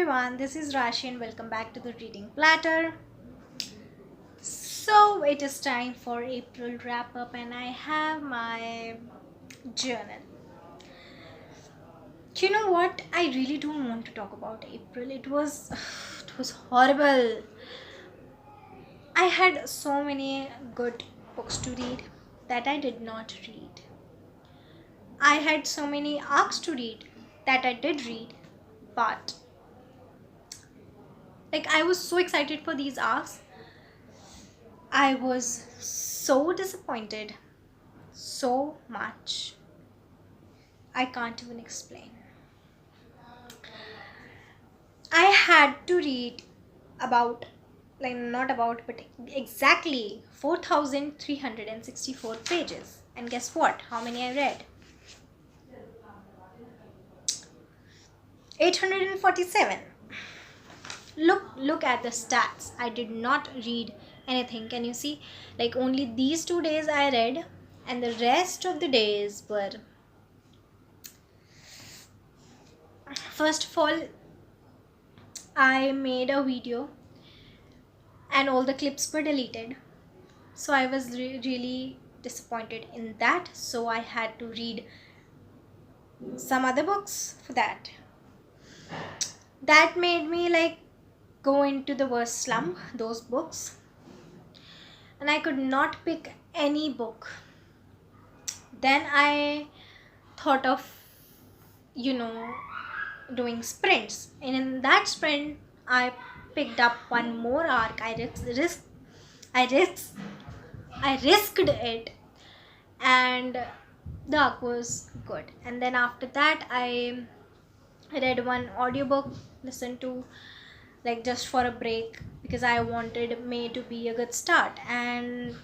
everyone, this is Rashi and welcome back to the Reading Platter. So it is time for April wrap up and I have my journal. You know what? I really don't want to talk about April. It was horrible. I had so many good books to read that I did not read. I had so many arcs to read that I did read, but I was so excited for these arcs. I was so disappointed. So much. I can't even explain. I had to read about, not about, but exactly 4,364 pages. And guess what? How many I read? 847. Look at the stats. I did not read anything. Can you see? Only these 2 days I read, and the rest of the days were, first of all, I made a video and all the clips were deleted. So I was really disappointed in that. So I had to read some other books for that. That made me go into the worst slump, those books. And I could not pick any book. Then I thought of, doing sprints. And in that sprint, I picked up one more arc. I risked it, and the arc was good. And then after that, I read one audiobook, listened to just for a break because I wanted May to be a good start, and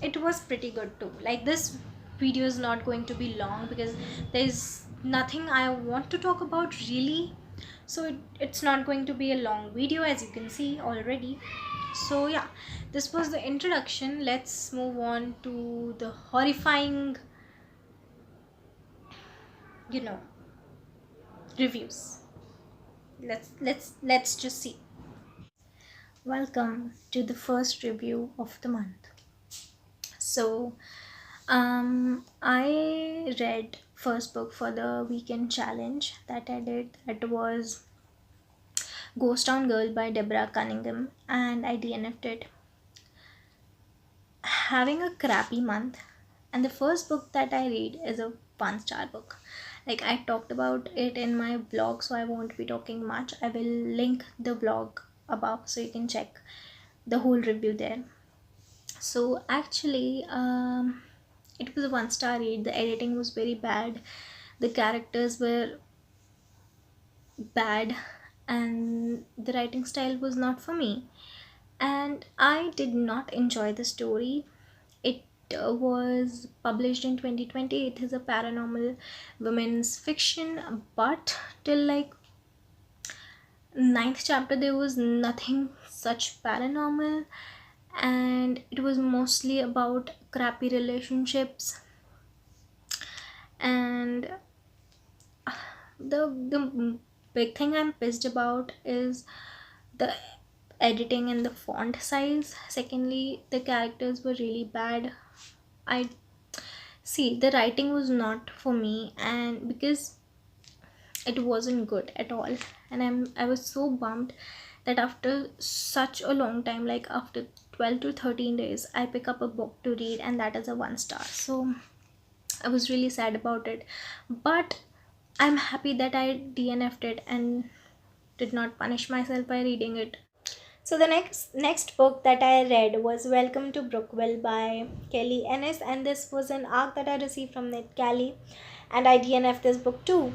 it was pretty good too. This video is not going to be long because there's nothing I want to talk about really, so it's not going to be a long video, as you can see already. So yeah, this was the introduction. Let's move on to the horrifying reviews. Let's just see. Welcome to the first review of the month. So I read first book for the weekend challenge that I did. That was Ghost Town Girl by Deborah Cunningham, and I DNF'd it. Having a crappy month, and the first book that I read is a 1-star book. I talked about it in my blog, so I won't be talking much. I will link the blog above so you can check the whole review there. So actually, it was a 1-star read. The editing was very bad, the characters were bad, and the writing style was not for me, and I did not enjoy the story. It was published in 2020. It is a paranormal women's fiction, but till 9th chapter there was nothing such paranormal, and it was mostly about crappy relationships. And the big thing I'm pissed about is the editing and the font size. Secondly, the characters were really bad. I see the writing was not for me, and because it wasn't good at all, and I was so bummed that after such a long time, after 12 to 13 days, I pick up a book to read, and that is a 1-star. So I was really sad about it, but I'm happy that I DNF'd it and did not punish myself by reading it. So the next book that I read was Welcome to Brookville by Kelly Ennis, and this was an arc that I received from Ned Kelly, and I DNF'd this book too.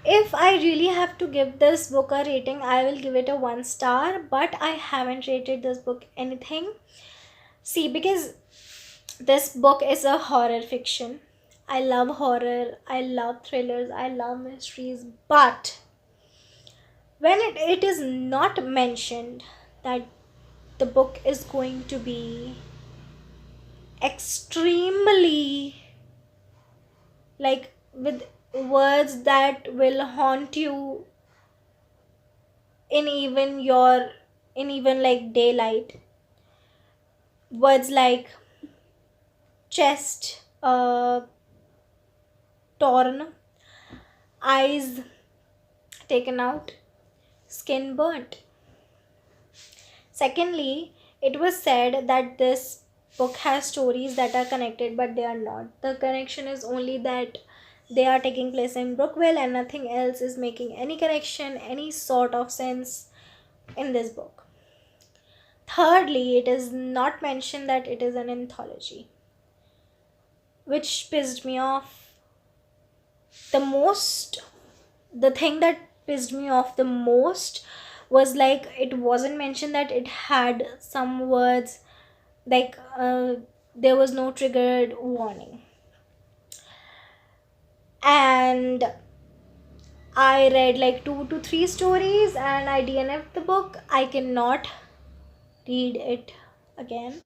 If I really have to give this book a rating, I will give it a 1-star, but I haven't rated this book anything. See, because this book is a horror fiction. I love horror, I love thrillers, I love mysteries, but when it is not mentioned that the book is going to be extremely with words that will haunt you in even your in even like daylight. Words like chest torn, eyes taken out, skin burnt. Secondly, it was said that this book has stories that are connected, but they are not. The connection is only that they are taking place in Brookville, and nothing else is making any connection, any sort of sense in this book. Thirdly, it is not mentioned that it is an anthology, which pissed me off the most. The thing that pissed me off the most was like it wasn't mentioned that it had some words like there was no triggered warning. And I read like 2 to 3 stories and I DNF'd the book. I cannot read it again.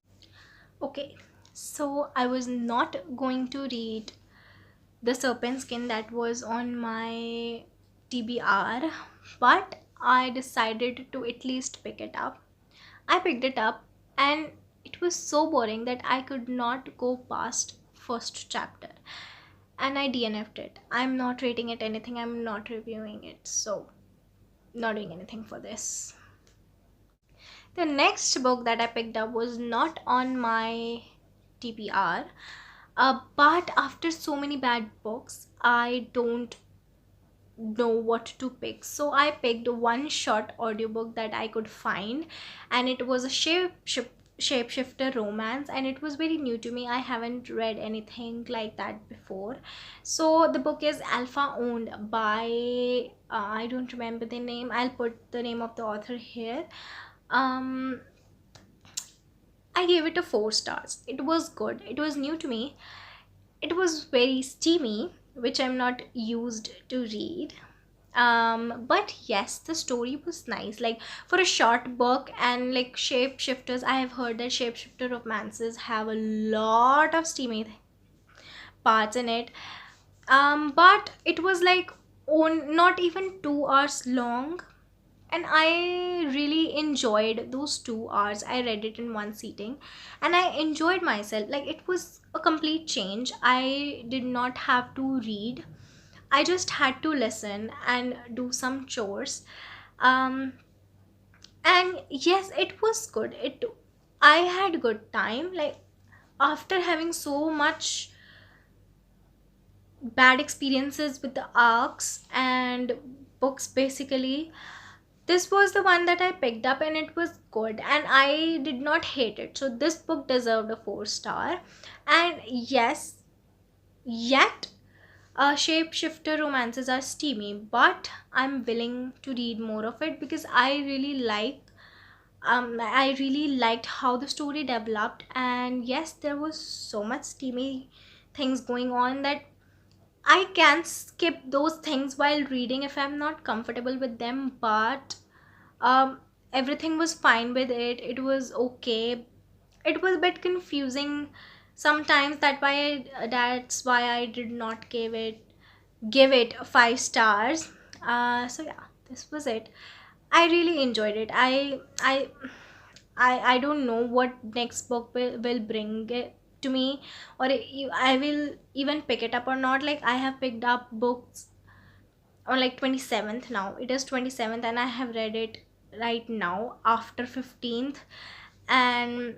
Okay, so I was not going to read the serpent skin that was on my TBR, but I decided to at least pick it up. I picked it up and it was so boring that I could not go past first chapter and I DNF'd it. I'm not rating it anything, I'm not reviewing it, so not doing anything for this. The next book that I picked up was not on my TBR, but after so many bad books, I don't know what to pick. So I picked one short audiobook that I could find, and it was a shapeshifter romance, and it was very new to me. I haven't read anything like that before. So the book is Alpha owned by I don't remember the name. I'll put the name of the author here. um I gave it a 4 stars. It was good. It was new to me. It was very steamy, which I'm not used to read. But yes, the story was nice. Like for a short book and like shapeshifters, I have heard that shapeshifter romances have a lot of steamy parts in it. But it was like on not even 2 hours long, and I really enjoyed those 2 hours. I read it in one sitting and I enjoyed myself. Like it was a complete change. I did not have to read, I just had to listen and do some chores. um and yes, it was good. It I had good time. Like after having so much bad experiences with the arcs and books, basically this was the one that I picked up and it was good and I did not hate it. So this book deserved a 4 star. And yes, yet shapeshifter romances are steamy, but I'm willing to read more of it because I really liked how the story developed. And yes, there was so much steamy things going on that I can skip those things while reading if I'm not comfortable with them. But um everything was fine with it. It was okay. It was a bit confusing sometimes. That's why I did not give it 5 stars. So yeah, this was it. I really enjoyed it. I don't know what next book will bring it to me, or I will even pick it up or not. Like I have picked up books on like 27th. Now it is 27th and I have read it right now after 15th, and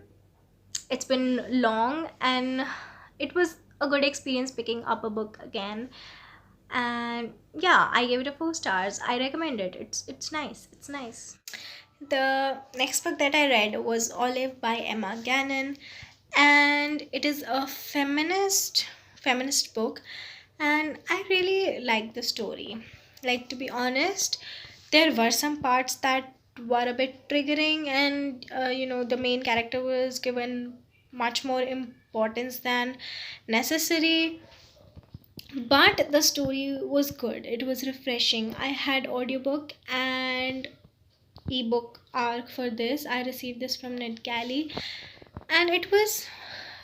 it's been long and it was a good experience picking up a book again. And yeah, I gave it a 4 stars. I recommend it. It's nice. It's nice. The next book that I read was Olive by Emma Gannon, and it is a feminist book, and I really like the story. Like to be honest, there were some parts that were a bit triggering, and the main character was given much more importance than necessary. But the story was good. It was refreshing. I had audiobook and ebook arc for this. I received this from NetGalley and it was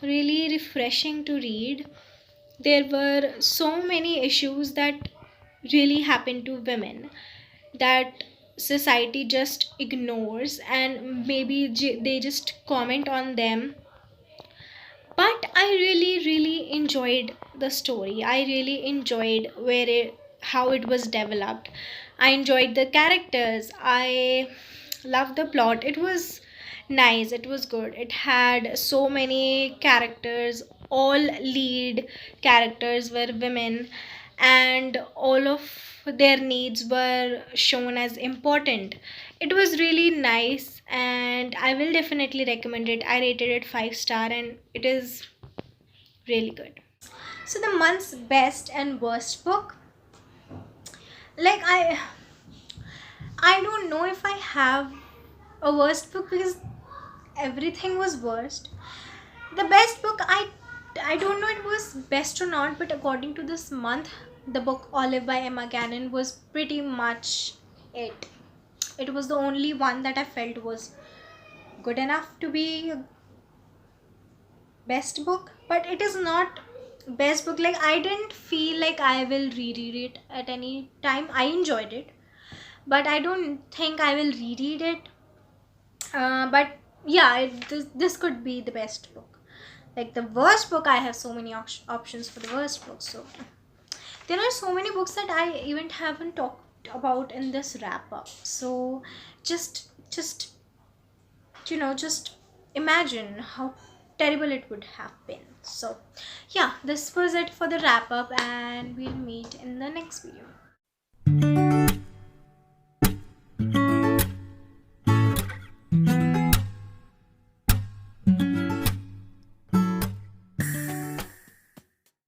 really refreshing to read. There were so many issues that really happened to women that society just ignores, and maybe they just comment on them. But I really enjoyed the story. I really enjoyed how it was developed. I enjoyed the characters. I loved the plot. It was nice, it was good. It had so many characters. All lead characters were women, and all of their needs were shown as important. It was really nice, and I will definitely recommend it. I rated it 5 star, and it is really good. So the month's best and worst book, like I don't know if I have a worst book because everything was worst. The best book, I don't know it was best or not, but according to this month, the book Olive by Emma Gannon was pretty much it. It was the only one that I felt was good enough to be a best book, but it is not best book. Like, I didn't feel like I will reread it at any time. I enjoyed it, but I don't think I will reread it. But yeah, this could be the best book. Like the worst book, I have so many options for the worst book. So there are so many books that I even haven't talked about in this wrap up. So just just imagine how terrible it would have been. So yeah, this was it for the wrap up, and we'll meet in the next video.